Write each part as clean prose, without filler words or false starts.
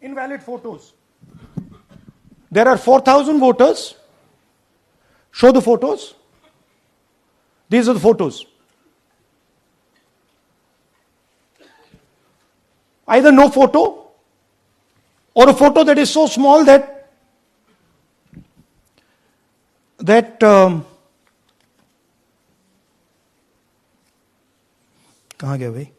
invalid photos. There are 4,000 voters. Show the photos. These are the photos. Either no photo or a photo that is so small that कहाँ गया भाई?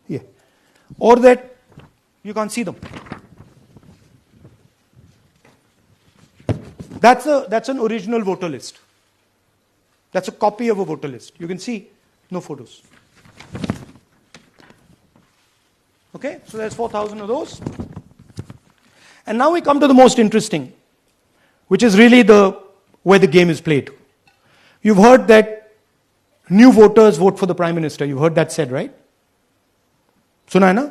Yeah. Or that you can't see them. That's an original voter list. That's a copy of a voter list. You can see no photos. Okay, so there's 4,000 of those. And now we come to the most interesting, which is really where the game is played. You've heard that new voters vote for the Prime Minister. You've heard that said, right? Suna hai na?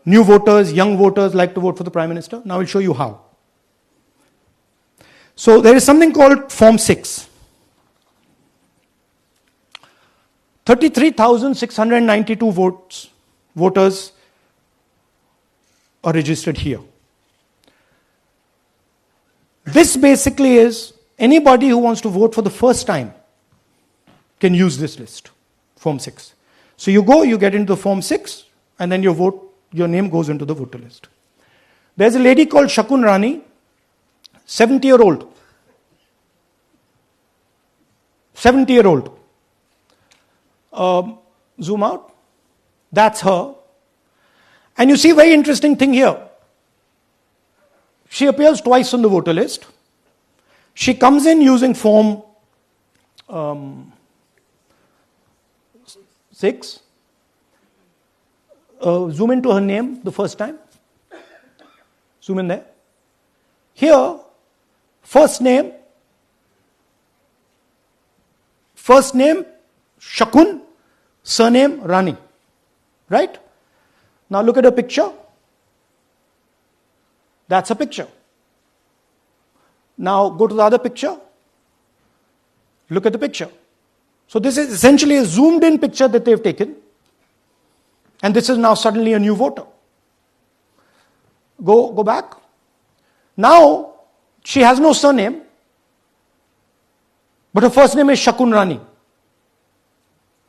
New voters, young voters like to vote for the Prime Minister. Now I'll show you how. So there is something called Form 6. 33,692 voters are registered here. This basically is anybody who wants to vote for the first time can use this list, Form 6. So you go, you get into the Form 6, and then your name goes into the voter list. There's a lady called Shakun Rani, 70-year-old. 70-year-old. Zoom out. That's her. And you see a very interesting thing here. She appears twice on the voter list. She comes in using Form 6. Zoom into her name the first time. Zoom in there. Here, first name Shakun, surname Rani. Right? Now look at her picture. That's a picture. Now go to the other picture. Look at the picture. So this is essentially a zoomed in picture that they've taken. And this is now suddenly a new voter. Go back. Now she has no surname, but her first name is Shakun Rani.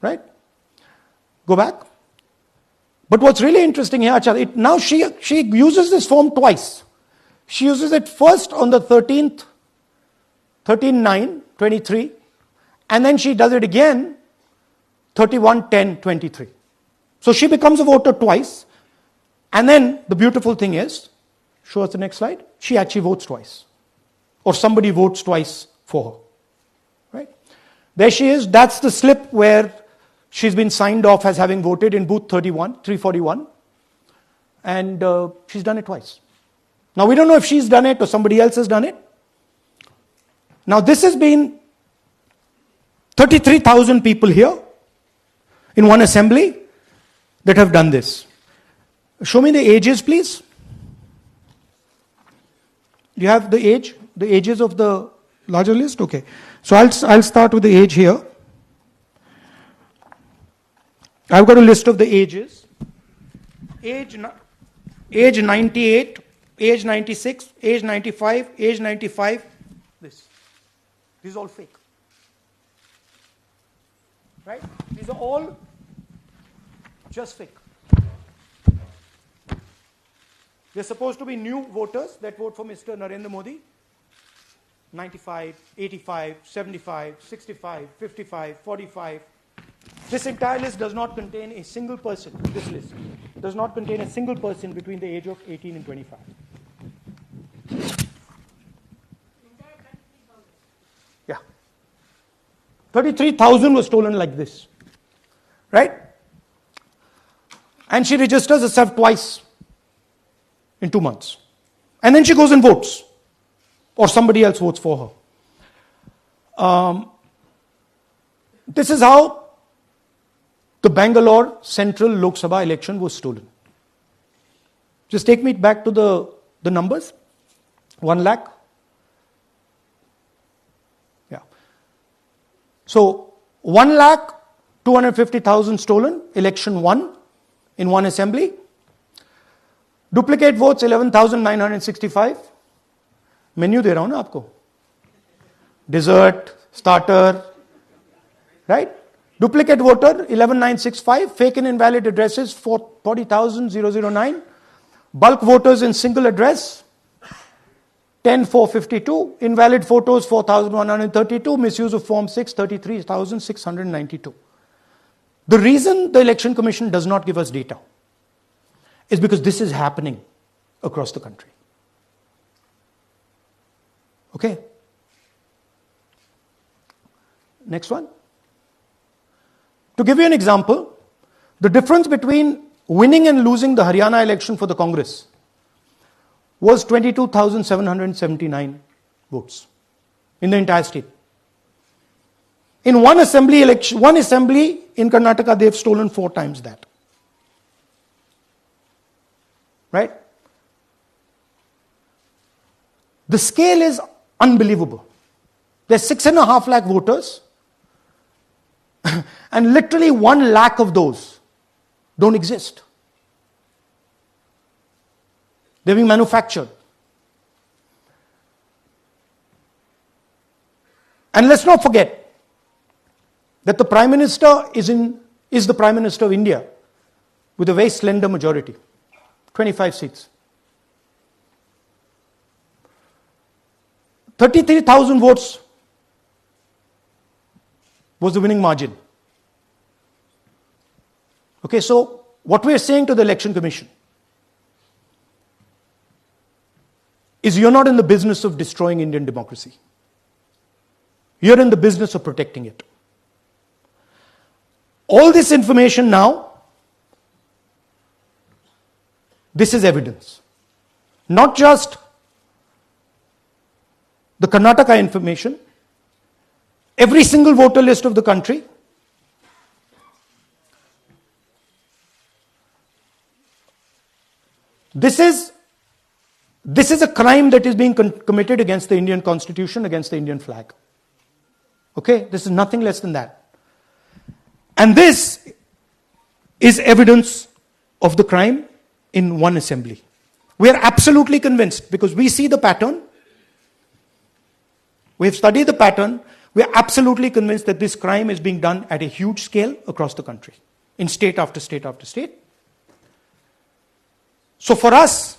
Right? Go back. But what's really interesting here, now she uses this form twice. She uses it first on the 13th, 13/9/23, and then she does it again 31/10/23. So she becomes a voter twice, and then the beautiful thing is, show us the next slide, she actually votes twice. Or somebody votes twice for her. Right? There she is, that's the slip where she's been signed off as having voted in booth 341, and she's done it twice. Now we don't know if she's done it or somebody else has done it. Now this has been 33,000 people here in one assembly that have done this. Show me the ages, please. Do you have the ages of the larger list? Okay. So I'll start with the age here. I've got a list of the ages. Age 98, age 96, age 95, age 95. This is all fake. Right? These are all just fake. They're supposed to be new voters that vote for Mr. Narendra Modi. 95, 85, 75, 65, 55, 45. This entire list does not contain a single person. This list does not contain a single person between the age of 18 and 25. Yeah. 33,000 was stolen like this. Right? And she registers herself twice in 2 months. And then she goes and votes. Or somebody else votes for her. This is how the Bangalore Central Lok Sabha election was stolen. Just take me back to the numbers. 1 lakh. Yeah. So 1 lakh 250,000 stolen, election won in one assembly. Duplicate votes 11,965. Menu दे रहा हूं ना आपको. Dessert, starter, right? Duplicate voter 11,965. Fake and invalid addresses 40,009. Bulk voters in single address 10,452. Invalid photos 4,132. Misuse of Form 6 33,692. The reason the Election Commission does not give us data is because this is happening across the country. Okay? Next one. To give you an example, the difference between winning and losing the Haryana election for the Congress was 22,779 votes in the entire state. In one assembly election, one assembly in Karnataka, they've stolen 4 times that. Right? The scale is unbelievable. There's 6.5 lakh voters, and literally 1 lakh of those don't exist. They're being manufactured. And let's not forget that the Prime Minister is the Prime Minister of India with a very slender majority, 25 seats. 33,000 votes was the winning margin. Okay, so what we are saying to the Election Commission is you're not in the business of destroying Indian democracy. You're in the business of protecting it. All this information now, this is evidence. Not just the Karnataka information, every single voter list of the country. This is a crime that is being committed against the Indian Constitution, against the Indian flag. Okay, this is nothing less than that. And this is evidence of the crime in one assembly. We are absolutely convinced because we see the pattern. We have studied the pattern. We are absolutely convinced that this crime is being done at a huge scale across the country, in state after state after state. So for us,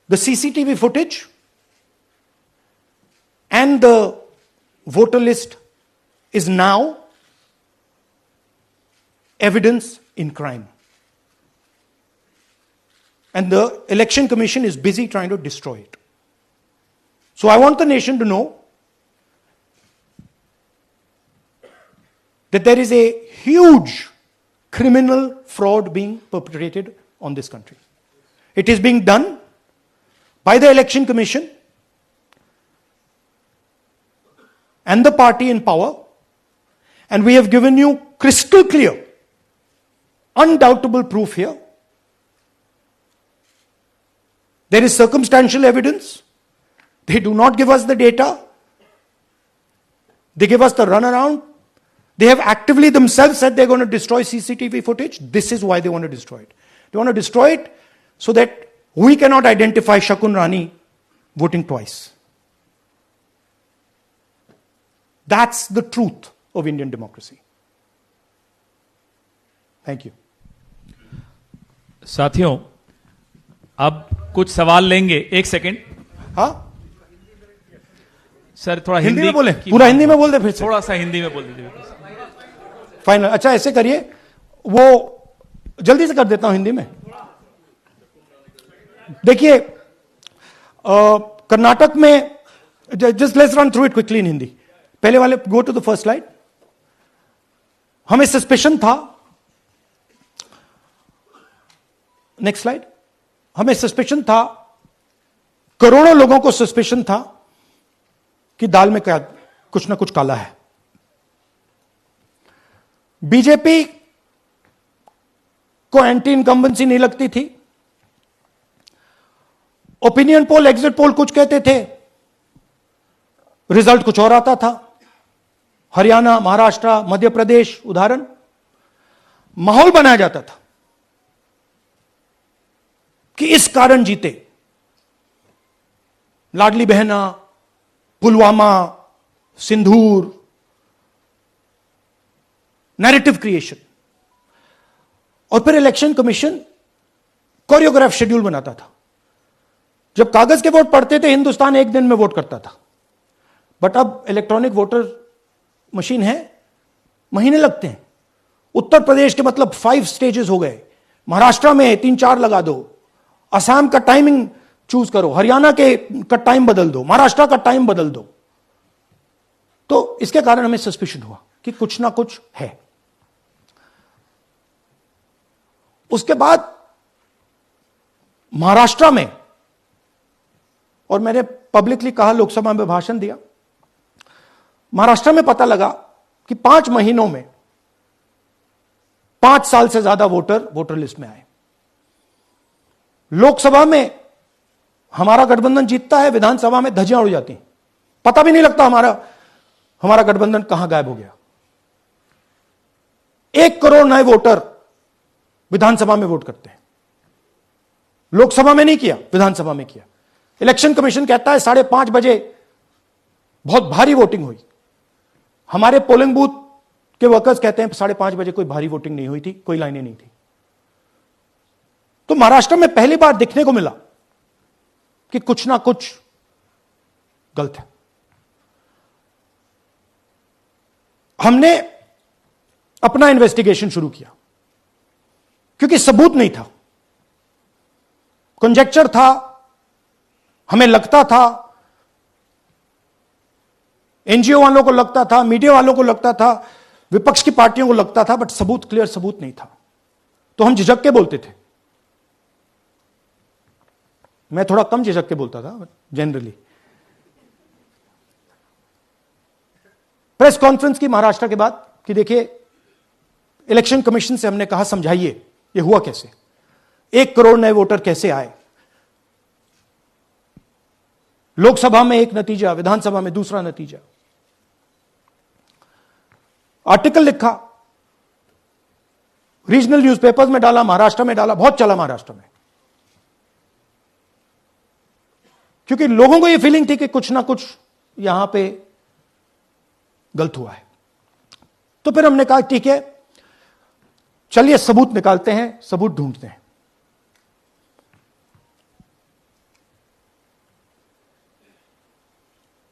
the CCTV footage and the voter list is now evidence in crime. And the Election Commission is busy trying to destroy it. So I want the nation to know that there is a huge criminal fraud being perpetrated on this country. It is being done by the Election Commission and the party in power, and we have given you crystal clear, undoubtable proof here. There is circumstantial evidence. They do not give us the data. They give us the runaround. They have actively themselves said they're going to destroy CCTV footage. This is why they want to destroy it. They want to destroy it so that we cannot identify Shakun Rani voting twice. That's the truth of Indian democracy. Thank you. साथियों, अब कुछ सवाल लेंगे. एक second. हाँ sir, थोड़ा हिंदी में बोले. पूरा हिंदी में बोल दे. फिर से थोड़ा सा हिंदी में बोल दीजिए. फाइनल. अच्छा, ऐसे करिए, वो जल्दी से कर देता हूं हिंदी में. देखिए, कर्नाटक में, just let's run through it quickly in Hindi. पहले वाले, go to the first slide. हमें सस्पेशन था. Next slide. हमें सस्पेशन था, करोड़ों लोगों को सस्पेशन था कि दाल में क्या कुछ ना कुछ काला है. बीजेपी को एंटी इनकम्बेंसी नहीं लगती थी. ओपिनियन पोल, एग्जिट पोल कुछ कहते थे, रिजल्ट कुछ और आता था. हरियाणा, महाराष्ट्र, मध्य प्रदेश उदाहरण, माहौल बनाया जाता था कि इस कारण जीते। लाडली बहना, पुलवामा, सिंदूर, नैरेटिव क्रिएशन। और फिर इलेक्शन कमीशन कोरियोग्राफ शेड्यूल बनाता था। जब कागज के वोट पड़ते थे, हिंदुस्तान एक दिन में वोट करता था, बट अब इलेक्ट्रॉनिक वोटर मशीन है, महीने लगते हैं। उत्तर प्रदेश के मतलब 5 स्टेजेस हो गए, महाराष्ट्र में 3-4 लगा दो, असम का टाइमिंग चूज करो, हरियाणा का टाइम बदल दो, महाराष्ट्र का टाइम बदल दो। तो इसके कारण हमें सस्पिशन हुआ कि कुछ ना कुछ है। उसके बाद महाराष्ट्र में, और मैंने पब्लिकली कहा, लोकसभा में भाषण दिया, महाराष्ट्र में पता लगा कि 5 महीनों में 5 साल से ज्यादा वोटर लिस्ट में आए। लोकसभा में हमारा गठबंधन जीतता है, विधानसभा में धज्जियां उड़ जाती हैं, पता भी नहीं लगता हमारा गठबंधन कहां गायब हो गया। 1 करोड़ नए वोटर विधानसभा में वोट करते हैं। लोकसभा में नहीं किया, विधानसभा में किया। इलेक्शन कमीशन कहता है 5:30 बजे बहुत भारी वोटिंग हुई। हमारे पोलिंग बूथ के वर्कर्स कहते हैं 5:30 बजे कोई भारी वोटिंग नहीं हुई थी, कोई लाइनें नहीं थी। तो महाराष्ट्र में पहली बार देखने को मिला कि कुछ ना कुछ गलत है। हमने अपना इन्वेस्टिगेशन शुरू किया क्योंकि सबूत नहीं था, कंजेक्चर था, हमें लगता था, एनजीओ वालों को लगता था, मीडिया वालों को लगता था, विपक्ष की पार्टियों को लगता था, बट क्लियर सबूत नहीं था। तो हम झिझक के बोलते थे। मैं थोड़ा कम झिझक के बोलता था जनरली। प्रेस कॉन्फ्रेंस की महाराष्ट्र के बाद कि देखिए, इलेक्शन कमीशन से हमने कहा समझाइए ये हुआ कैसे, 1 करोड़ नए वोटर कैसे आए, लोकसभा में एक नतीजा, विधानसभा में दूसरा नतीजा। आर्टिकल लिखा, रीजनल न्यूज़पेपर्स में डाला, महाराष्ट्र में डाला, बहुत चला महाराष्ट्र में, क्योंकि लोगों को यह फीलिंग थी कि कुछ ना कुछ यहां पे गलत हुआ है। तो फिर हमने कहा ठीक है, चलिए सबूत निकालते हैं, सबूत ढूंढते हैं।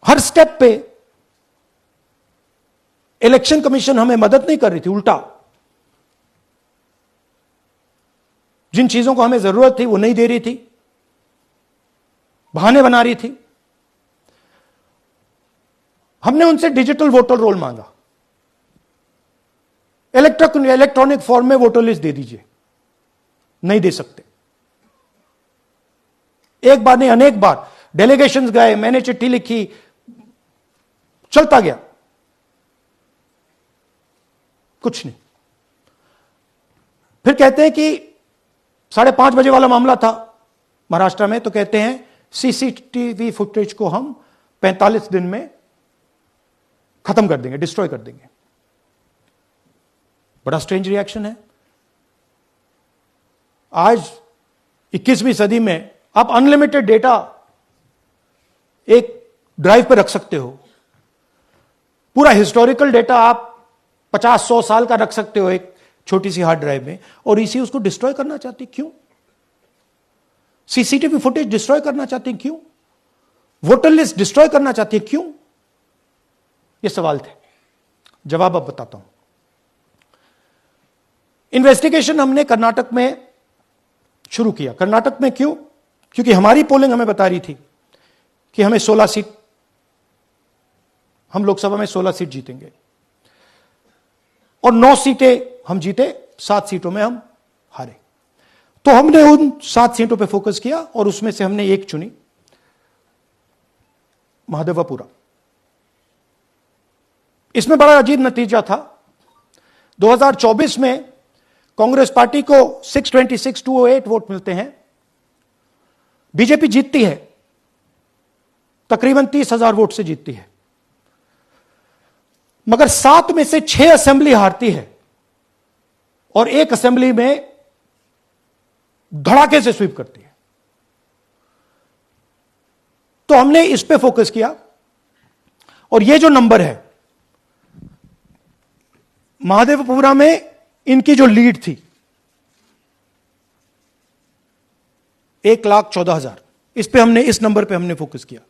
हर स्टेप पे इलेक्शन कमीशन हमें मदद नहीं कर रही थी, उल्टा जिन चीजों को हमें जरूरत थी वो नहीं दे रही थी, बहाने बना रही थी। हमने उनसे डिजिटल वोटर रोल मांगा, इलेक्ट्रॉनिक फॉर्म में वोटर लिस्ट दे दीजिए, नहीं दे सकते। एक बार नहीं, अनेक बार डेलीगेशंस गए, मैंने चिट्ठी लिखी, चलता गया, कुछ नहीं। फिर कहते हैं कि 5:30 बजे वाला मामला था महाराष्ट्र में, तो कहते हैं सीसीटीवी फुटेज को हम 45 दिन में खत्म कर देंगे, डिस्ट्रॉय कर देंगे। बड़ा स्ट्रेंज रिएक्शन है। आज 21वीं सदी में आप अनलिमिटेड डेटा एक ड्राइव पर रख सकते हो, पूरा हिस्टोरिकल डेटा आप 50-100 साल का रख सकते हो एक छोटी सी हार्ड ड्राइव में, और इसी उसको डिस्ट्रॉय करना चाहती, क्यों? सीसीटीवी फुटेज डिस्ट्रॉय करना चाहती, क्यों? वोटर लिस्ट डिस्ट्रॉय करना चाहती है, क्यों? ये सवाल थे, जवाब अब बताता हूं। इन्वेस्टिगेशन हमने कर्नाटक में शुरू किया। कर्नाटक में क्यों? क्योंकि हमारी पोलिंग हमें बता रही थी कि हमें 16 सीट, हम लोकसभा में 16 सीट जीतेंगे, और 9 सीटें हम जीते, 7 सीटों में हम हारे। तो हमने उन 7 सीटों पे फोकस किया, और उसमें से हमने एक चुनी, महादेवपुरा। इसमें बड़ा अजीब नतीजा था। 2024 में कांग्रेस पार्टी को 626-208 वोट मिलते हैं, बीजेपी जीतती है, तकरीबन 30,000 वोट से जीतती है। मगर 7 में से 6 असेंबली हारती है और एक असेंबली में धड़ाके से स्वीप करती है। तो हमने इस पे फोकस किया और ये जो नंबर है, महादेवपुरा में इनकी जो लीड थी 1,14,000, इस नंबर पे हमने फोकस किया।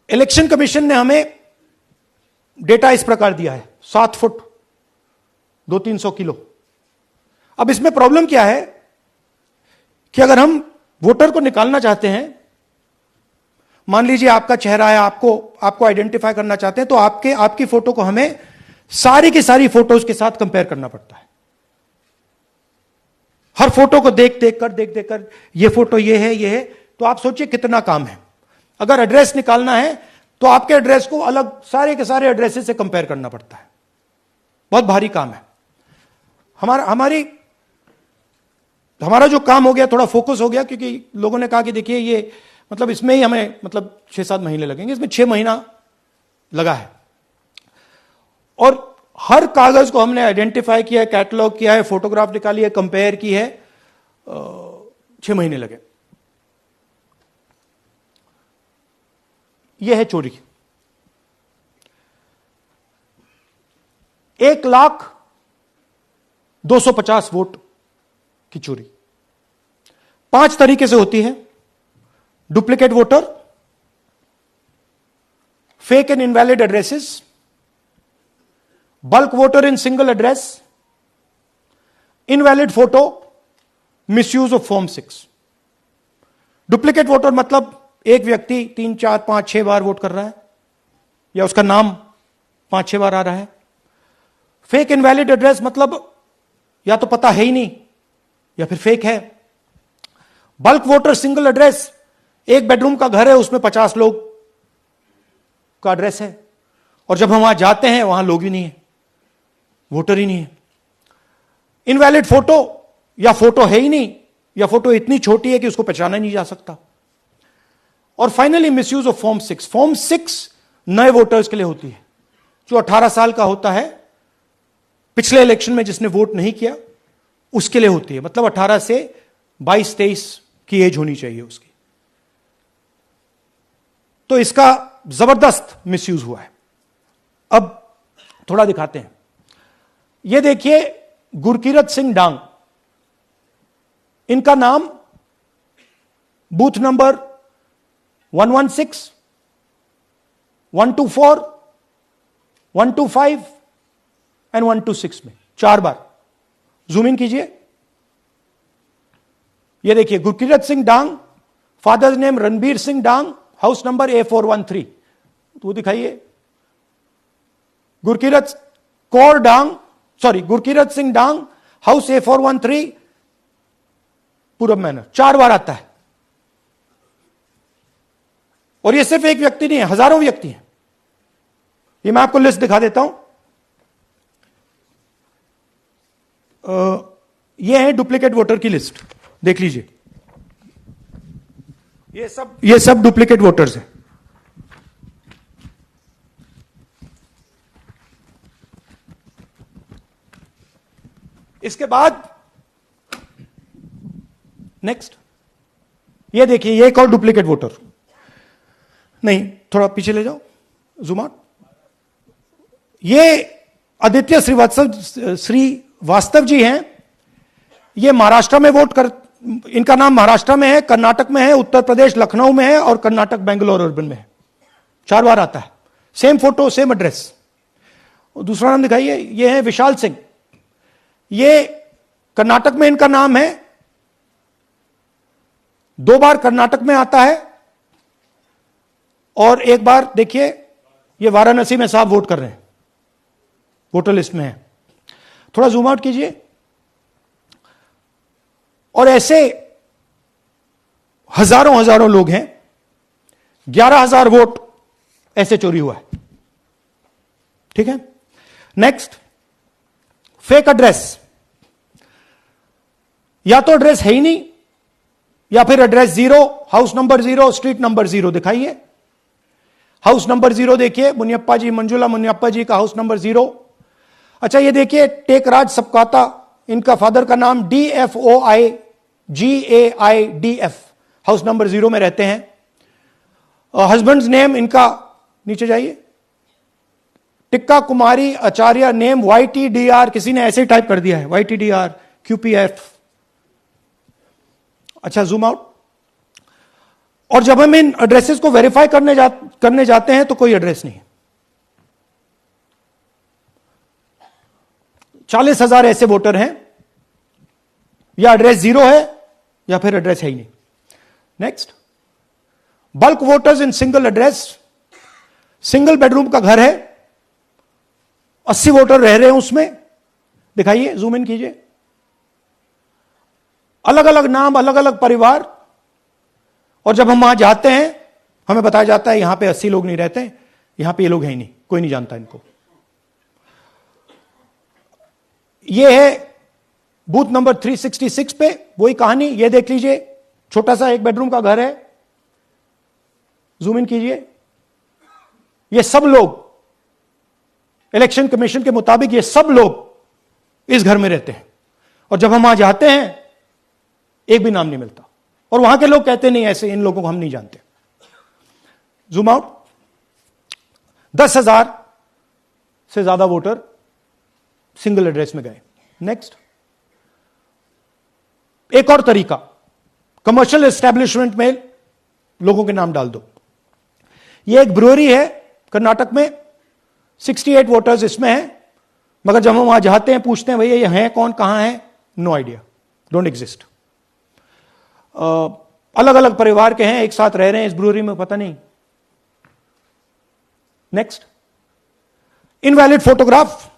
इलेक्शन कमीशन ने हमें डेटा इस प्रकार दिया है, 7 फुट 200-300 किलो। अब इसमें प्रॉब्लम क्या है कि अगर हम वोटर को निकालना चाहते हैं, मान लीजिए आपका चेहरा है, आपको आइडेंटिफाई करना चाहते हैं, तो आपकी फोटो को हमें सारी की सारी फोटोज के साथ कंपेयर करना पड़ता है। हर फोटो को देख कर ये फोटो ये है, तो आप सोचिए कितना काम है। अगर एड्रेस निकालना है तो आपके एड्रेस को अलग सारे के सारे एड्रेसेस से कंपेयर करना पड़ता है, बहुत भारी काम है। हमारा जो काम हो गया, थोड़ा फोकस हो गया, क्योंकि लोगों ने कहा कि देखिए ये मतलब इसमें ही हमें मतलब 6-7 महीने लगेंगे, इसमें 6 महीना लगा है। और हर कागज को हमने आइडेंटिफाई किया है, कैटलॉग किया है, फोटोग्राफ निकाली है, कंपेयर की है, 6 महीने लगे। यह है चोरी। 1,02,50 वोट की चोरी 5 तरीके से होती है: duplicate voter, fake and invalid addresses, bulk voter in single address, invalid photo, misuse of form 6। Duplicate voter मतलब एक व्यक्ति 3, 4, 5, 6 बार वोट कर रहा है, या उसका नाम 5-6 बार आ रहा है। फेक इनवैलिड एड्रेस मतलब या तो पता है ही नहीं या फिर फेक है। बल्क वोटर सिंगल एड्रेस, एक बेडरूम का घर है, उसमें 50 लोग का एड्रेस है, और जब हम वहां जाते हैं वहां लोग ही नहीं है, वोटर ही नहीं है। इनवैलिड फोटो, या फोटो है ही नहीं, या फोटो इतनी छोटी है कि उसको पहचाना नहीं जा सकता। और finally misuse of form 6। Form 6 नए वोटर्स के लिए होती है, जो 18 साल का होता है, पिछले इलेक्शन में जिसने वोट नहीं किया उसके लिए होती है। मतलब 18 से 22-23 की एज होनी चाहिए उसकी। तो इसका जबरदस्त मिसयूज हुआ है। अब थोड़ा दिखाते हैं। यह देखिए, गुरकीरत सिंह डांग, इनका नाम बूथ नंबर 116, 124, 125 एंड 126 में 4 बार। जूम इन कीजिए। यह देखिए, गुरकीरत सिंह डांग, फादर्स नेम रणबीर सिंह डांग, हाउस नंबर A413। तो दिखाइए, गुरकीरत सिंह डांग, हाउस A413, पूरब मैनर। 4 बार आता है। और यह सिर्फ एक व्यक्ति नहीं है, हजारों व्यक्ति हैं। ये मैं आपको लिस्ट दिखा देता हूं। यह है डुप्लीकेट वोटर की लिस्ट, देख लीजिए। ये सब डुप्लीकेट वोटर्स हैं। इसके बाद नेक्स्ट, ये देखिए, ये एक और डुप्लीकेट वोटर। नहीं, थोड़ा पीछे ले जाओ, जूम आउट। ये आदित्य श्रीवास्तव जी हैं। ये महाराष्ट्र में इनका नाम महाराष्ट्र में है, कर्नाटक में है, उत्तर प्रदेश लखनऊ में है, और कर्नाटक बेंगलोर अर्बन में है। 4 बार आता है। Same photo, same address. दूसरा नाम दिखाइए। ये है विशाल सिंह। ये कर्नाटक में इनका नाम है, 2 बार कर्नाटक में आता है, और 1 बार देखिए, ये वाराणसी में साहब वोट कर रहे हैं, वोटर लिस्ट में है। थोड़ा जूम आउट कीजिए। और ऐसे हजारों लोग हैं। 11,000 वोट ऐसे चोरी हुआ है। ठीक है। Next, fake address. या तो एड्रेस है ही नहीं, या फिर address 0, house number 0, street number 0 दिखाइए। हाउस नंबर 0 देखिए, मुनियप्पा जी, मंजुला मुनियप्पा जी का हाउस नंबर 0। अच्छा ये देखिए टेकराज सबकाता, इनका फादर का नाम DFOIGAIDF, हाउस नंबर 0 में रहते हैं। हस्बैंड्स नेम इनका, नीचे जाइए, टिक्का कुमारी आचार्य, नेम YTDR, किसी ने ऐसे ही टाइप कर दिया है YTDR QPF। अच्छा जूम आउट। और जब हम इन एड्रेसेस को वेरीफाई करने जाते हैं तो कोई एड्रेस नहीं है। 40,000 ऐसे वोटर हैं, या एड्रेस 0 है या फिर एड्रेस है ही नहीं। Next, bulk voters in single address, single bedroom का घर है, 80 वोटर रह रहे हैं उसमें, दिखाइए, जूम इन कीजिए, अलग अलग नाम, अलग अलग परिवार। और जब हम वहां जाते हैं हमें बताया जाता है यहां पे 80 लोग नहीं रहते, यहां पे ये लोग हैं ही नहीं, कोई नहीं जानता इनको। ये है बूथ नंबर 366 पे वही कहानी, ये देख लीजिए, छोटा सा एक बेडरूम का घर है, जूम इन कीजिए। ये सब लोग इलेक्शन कमीशन के मुताबिक, ये सब लोग इस घर में रहते हैं। और जब हम वहां जाते हैं एक भी नाम नहीं मिलता, और वहां के लोग कहते नहीं ऐसे, इन लोगों को हम नहीं जानते। Zoom out. 10,000 से ज्यादा वोटर सिंगल एड्रेस में गए। नेक्स्ट, एक और तरीका, कमर्शियल एस्टेब्लिशमेंट में लोगों के नाम डाल दो। यह एक ब्रूअरी है कर्नाटक में, 68 वोटर्स इसमें हैं, मगर जब हम वहां जाते हैं पूछते हैं भैया ये हैं कौन, कहां है, नो आइडिया, डोंट एग्जिस्ट। अलग अलग परिवार के हैं, एक साथ रह रहे हैं इस ब्रूअरी में, पता नहीं। नेक्स्ट, इनवैलिड फोटोग्राफ,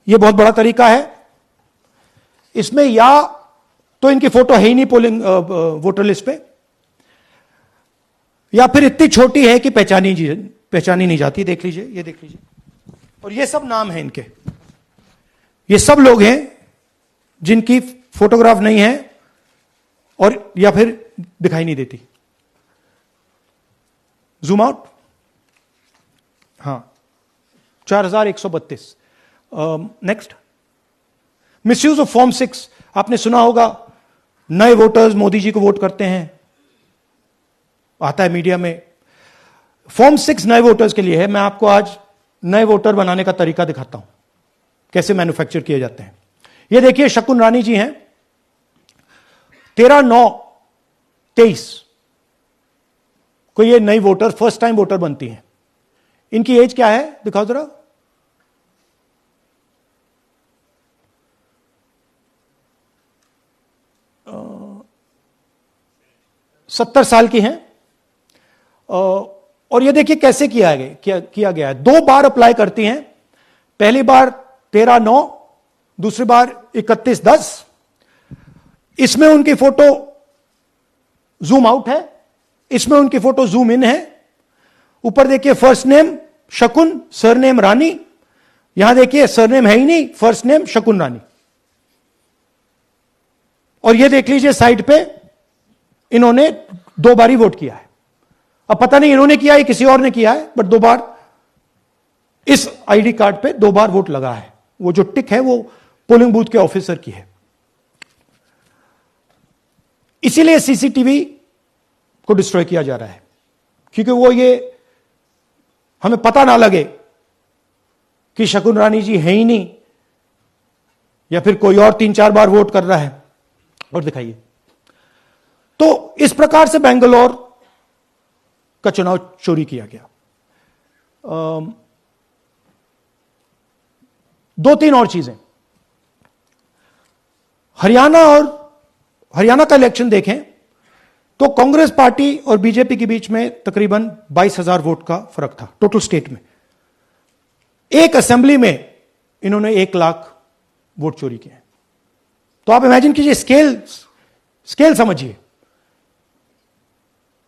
यह बहुत बड़ा तरीका है। इसमें या तो इनकी फोटो है ही नहीं पोलिंग वोटर लिस्ट पे, या फिर इतनी छोटी है कि पहचानी नहीं जाती। देख लीजिए, ये देख लीजिए, और ये सब नाम है इनके, ये सब लोग हैं जिनकी फोटोग्राफ नहीं है और या फिर दिखाई नहीं देती। Zoom out. हां, 4132। नेक्स्ट, मिसयूज ऑफ फॉर्म 6, आपने सुना होगा, नए वोटर्स मोदी जी को वोट करते हैं, आता है मीडिया में। फॉर्म 6 नए वोटर्स के लिए है। मैं आपको आज नए वोटर बनाने का तरीका दिखाता हूं, कैसे मैन्युफैक्चर किए जाते हैं। ये देखिए शकुन रानी जी हैं, 13/9/23 को ये नई वोटर, फर्स्ट टाइम वोटर बनती हैं। इनकी एज क्या है, दिखाओ जरा। अ, 70 साल की हैं। और ये देखिए कैसे किया गया है। 2 बार अप्लाई करती हैं, पहली बार 13/9, दूसरी बार 31/10। इसमें उनकी फोटो जूम आउट है, इसमें उनकी फोटो जूम इन है। ऊपर देखिए फर्स्ट नेम शकुन, सरनेम रानी, यहां देखिए सरनेम है ही नहीं, फर्स्ट नेम शकुन रानी। और ये देख लीजिए साइड पे इन्होंने 2 बार ही वोट किया है। अब पता नहीं इन्होंने किया है किसी और ने किया है, बट 2 बार इस आईडी कार्ड पे 2 बार वोट लगा है। वो जो टिक है वो पोलिंग बूथ के ऑफिसर की है। इसीलिए सीसीटीवी को डिस्ट्रॉय किया जा रहा है, क्योंकि वो ये हमें पता ना लगे कि शकुन रानी जी है ही नहीं, या फिर कोई और 3-4 बार वोट कर रहा है। और दिखाइए, तो इस प्रकार से बेंगलोर का चुनाव चोरी किया गया। 2-3 और चीजें, हरियाणा का इलेक्शन देखें तो कांग्रेस पार्टी और बीजेपी के बीच में तकरीबन 22,000 वोट का फर्क था टोटल स्टेट में। एक असेंबली में इन्होंने 1 लाख वोट चोरी किए। तो आप इमेजिन कीजिए, स्केल समझिए।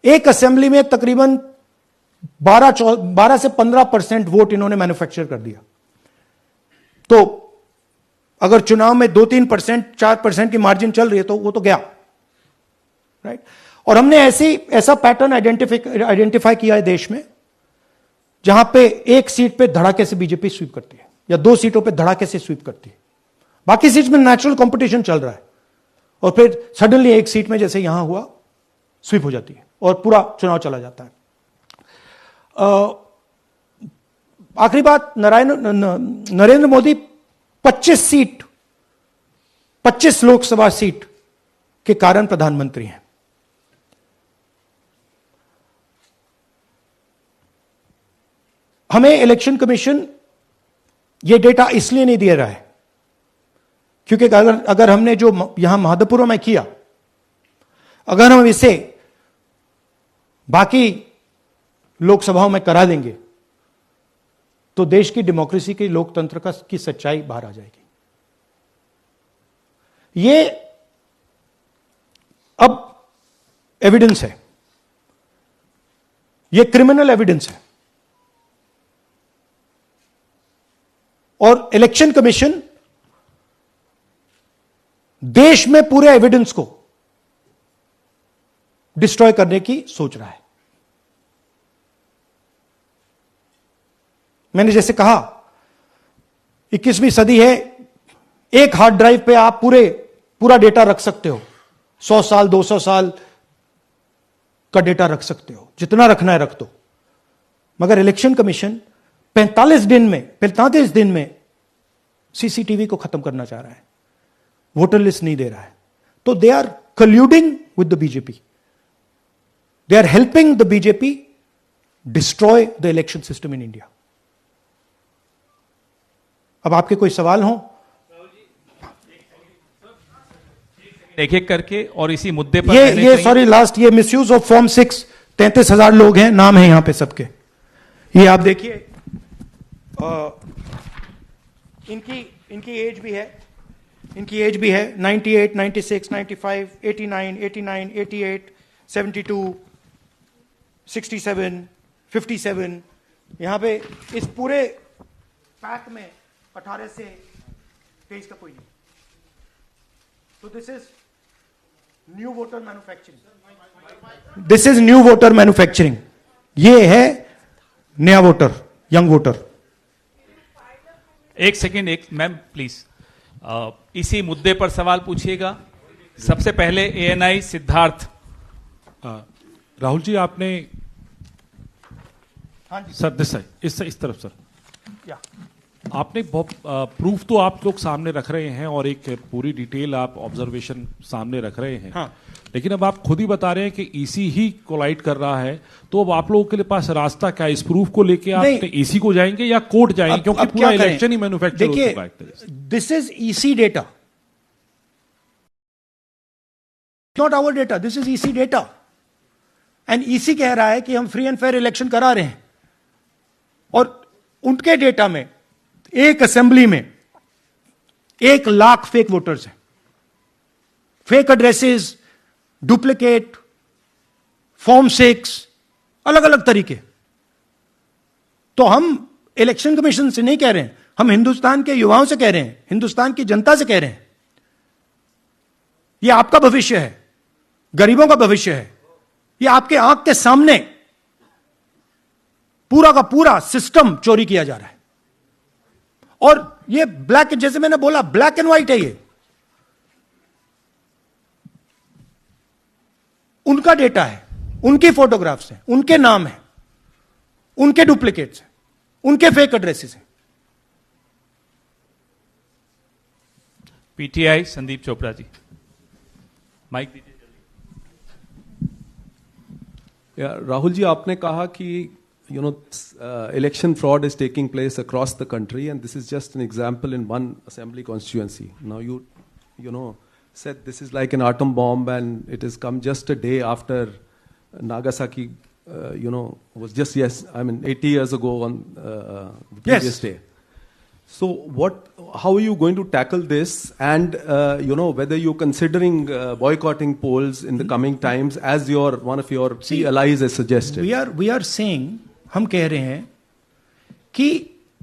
एक असेंबली में तकरीबन 12 से 15% वोट इन्होंने मैन्युफैक्चर कर दिया। तो अगर चुनाव में 2-3%, 4% की मार्जिन चल रही है तो वो तो गया, राइट। और हमने ऐसा पैटर्न आइडेंटिफाई किया है देश में जहां पे एक सीट पे धड़ाके से बीजेपी स्वीप करती है या 2 सीटों पे धड़ाके से स्वीप करती है, बाकी सीट्स में नेचुरल कंपटीशन चल रहा है, और फिर सडनली एक सीट में जैसे यहां हुआ स्वीप हो जाती है और पूरा चुनाव चला जाता है। आखिरी बात, नरेंद्र मोदी 25 लोकसभा सीट के कारण प्रधानमंत्री हैं। हमें इलेक्शन कमीशन यह डेटा इसलिए नहीं दे रहा है क्योंकि अगर हमने जो यहां महादपुरों में किया, अगर हम इसे बाकी लोकसभाओं में करा देंगे तो देश की डेमोक्रेसी की, लोकतंत्र की सच्चाई बाहर आ जाएगी। ये अब एविडेंस है, ये क्रिमिनल एविडेंस है, और इलेक्शन कमीशन देश में पूरे एविडेंस को डिस्ट्रॉय करने की सोच रहा है। मैंने जैसे कहा 21वीं सदी है, एक हार्ड ड्राइव पे आप पूरा डेटा रख सकते हो, 100 साल 200 साल का डेटा रख सकते हो, जितना रखना है रख दो। मगर इलेक्शन कमीशन 45 दिन में सीसीटीवी को खत्म करना चाह रहा है, वोटर लिस्ट नहीं दे रहा है। तो they are colluding with the BJP, they are helping the BJP destroy the election system in India. अब आपके कोई सवाल हो? एक एक करके, और इसी मुद्दे पर ये सॉरी लास्ट, ये मिसयूज ऑफ फॉर्म 6, 33,000 लोग हैं, नाम है यहां पे सबके। ये आप देखिए, इनकी एज भी है, 98, 96, 95, 89, 88, 72, 67, 57। यहां पे इस पूरे पैक में 18 से 23 का कोई नहीं। तो this is new voter manufacturing, ये है नया वोटर, यंग वोटर। एक सेकेंड, मैम प्लीज, इसी मुद्दे पर सवाल पूछिएगा। सबसे पहले एएनआई सिद्धार्थ। राहुल जी, आपने हाँ जी सर इस तरफ सर, या आपने बहुत प्रूफ तो आप लोग सामने रख रहे हैं और एक पूरी डिटेल आप ऑब्जर्वेशन सामने रख रहे हैं। हाँ। लेकिन अब आप खुद ही बता रहे हैं कि ईसी ही कोलाइड कर रहा है, तो अब आप लोगों के पास रास्ता क्या है? इस प्रूफ को लेके आप ईसी को जाएंगे या कोर्ट जाएंगे? क्योंकि पूरा इलेक्शन ही मैन्युफैक्चर हो चुका है। This is EC data, not our data, this is EC data. And EC कह रहा है कि हम फ्री एंड फेयर इलेक्शन करा रहे हैं, और उनके डेटा में एक असेंबली में 1 लाख फेक वोटर्स हैं, फेक एड्रेसेस, डुप्लीकेट, फॉर्म 6, अलग अलग तरीके। तो हम इलेक्शन कमीशन से नहीं कह रहे हैं, हम हिंदुस्तान के युवाओं से कह रहे हैं, हिंदुस्तान की जनता से कह रहे हैं, यह आपका भविष्य है, गरीबों का भविष्य है। यह आपके आंख के सामने पूरा का पूरा सिस्टम चोरी किया जा रहा है। और ये ब्लैक, जैसे मैंने बोला, ब्लैक एंड व्हाइट है। ये उनका डेटा है, उनकी फोटोग्राफ्स हैं, उनके नाम हैं, उनके डुप्लीकेट्स हैं, उनके फेक एड्रेसेस हैं। पीटीआई संदीप चोपड़ा जी, माइक दीजिए। राहुल जी, आपने कहा कि election fraud is taking place across the country, and this is just an example in one assembly constituency. Now you said this is like an atom bomb, and it has come just a day after Nagasaki, was just 80 years ago on the previous day. So how are you going to tackle this, and whether you're considering boycotting polls in the coming times, as one of your key allies has suggested? We are saying, हम कह रहे हैं कि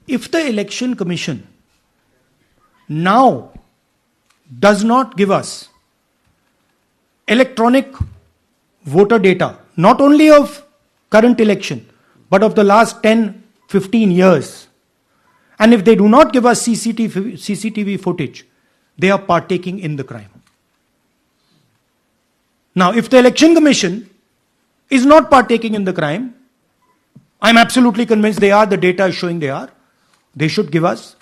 if the election commission now does not give us electronic voter data, not only of current election but of the last 10 15 years. And if they do not give us CCTV footage, they are partaking in the crime. Now, if the Election Commission is not partaking in the crime, I'm absolutely convinced they are, the data is showing they are, they should give us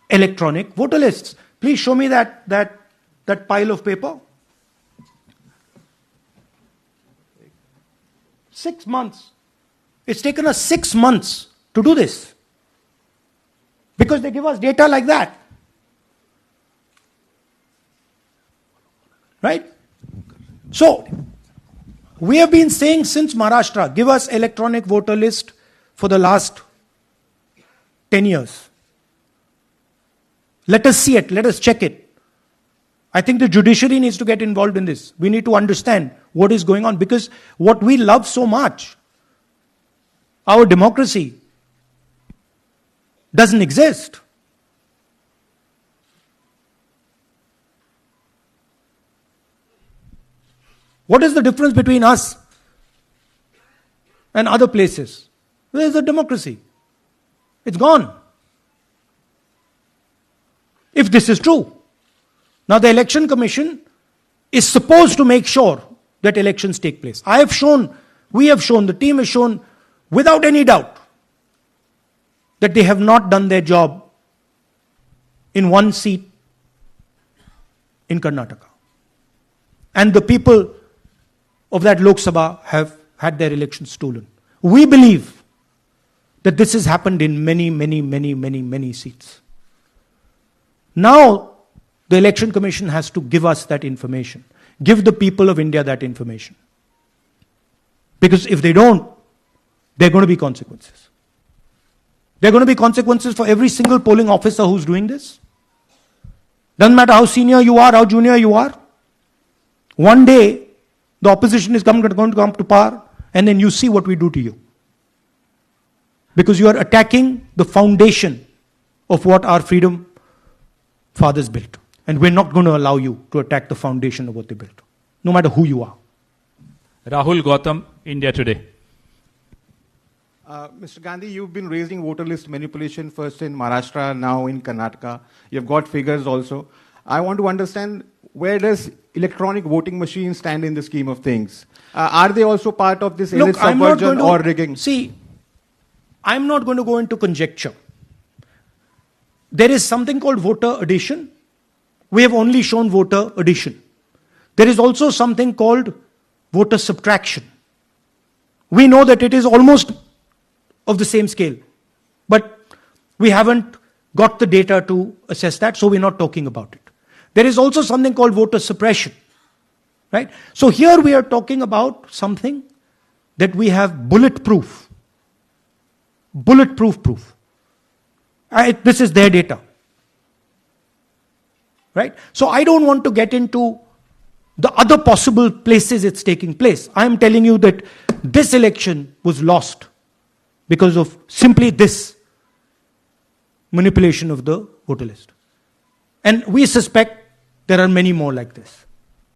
electronic voter lists. Please show me that pile of paper. 6 months. It's taken us 6 months to do this. Because they give us data like that. Right? So, we have been saying since Maharashtra, give us electronic voter list for the last 10 years. Let us see it, let us check it. I think the judiciary needs to get involved in this. We need to understand what is going on, because what we love so much, our democracy, doesn't exist. What is the difference between us and other places? Where is the democracy? It's gone. If this is true. Now the Election Commission is supposed to make sure that elections take place. I have shown, we have shown, the team has shown without any doubt that they have not done their job in one seat in Karnataka. And the people of that Lok Sabha have had their elections stolen. We believe that this has happened in many seats. Now, the Election Commission has to give us that information. Give the people of India that information. Because if they don't, there are going to be consequences. There are going to be consequences for every single polling officer who's doing this. Doesn't matter how senior you are, how junior you are. One day, the opposition is going to come to power, and then you see what we do to you. Because you are attacking the foundation of what our freedom fathers built. And we're not going to allow you to attack the foundation of what they built, no matter who you are. Rahul Gautam, India Today. Mr. Gandhi, you've been raising voter list manipulation first in Maharashtra, now in Karnataka. You've got figures also. I want to understand, where does electronic voting machines stand in the scheme of things? Are they also part of this elite subversion or rigging? See, I'm not going to go into conjecture. There is something called voter addition. We have only shown voter addition. There is also something called voter subtraction. We know that it is almost of the same scale, but we haven't got the data to assess that, so we're not talking about it. There is also something called voter suppression, right? So here we are talking about something that we have bulletproof proof. This is their data, right? So I don't want to get into the other possible places it's taking place. I am telling you that this election was lost because of simply this manipulation of the voter list. And we suspect there are many more like this.